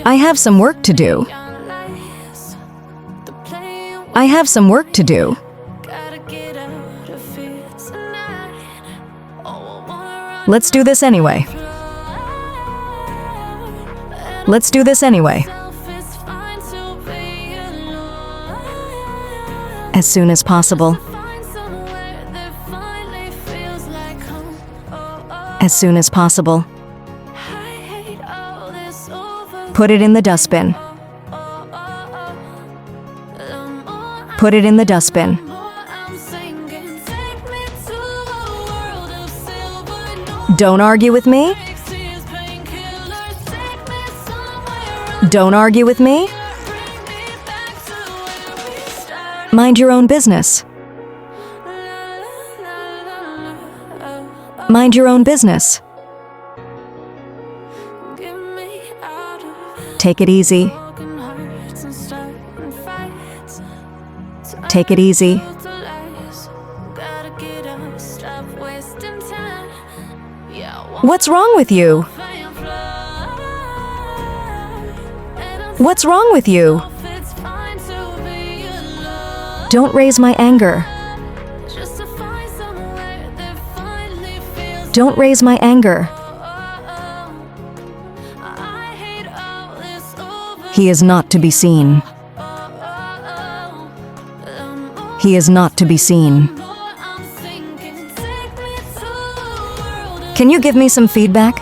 I have some work to do. I have some work to do. Let's do this anyway. Let's do this anyway. As soon as possible. As soon as possible. Put it in the dustbin. Put it in the dustbin. Don't argue with me. Don't argue with me. Mind your own business. Mind your own business. Take it easy. Take it easy. What's wrong with you? What's wrong with you? Don't raise my anger. Don't raise my anger. He is not to be seen. He is not to be seen. Can you give me some feedback?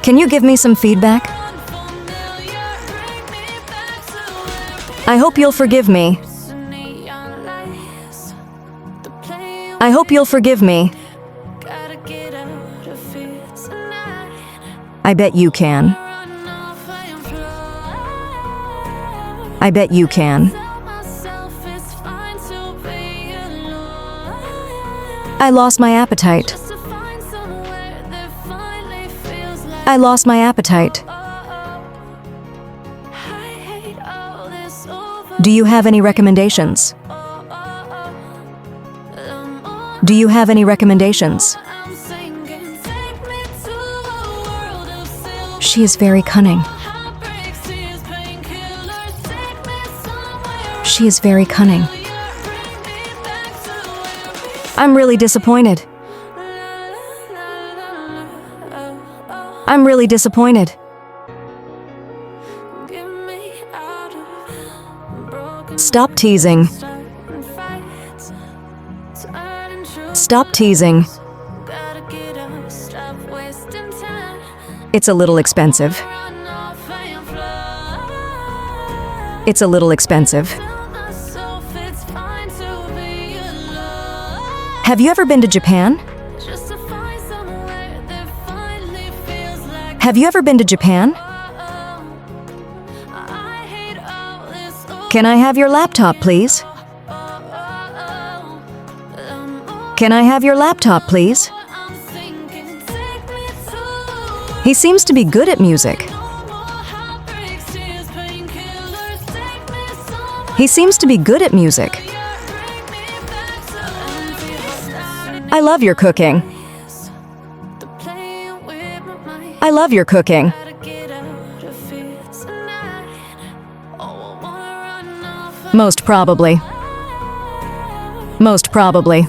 Can you give me some feedback? I hope you'll forgive me. I hope you'll forgive me. I bet you can. I bet you can. I lost my appetite. I lost my appetite. Do you have any recommendations? Do you have any recommendations? She is very cunning. She is very cunning. I'm really disappointed. I'm really disappointed. Stop teasing. Stop teasing. It's a little expensive. It's a little expensive. Have you ever been to Japan? Have you ever been to Japan? Can I have your laptop, please? Can I have your laptop, please? He seems to be good at music. He seems to be good at music. I love your cooking. I love your cooking. Most probably. Most probably.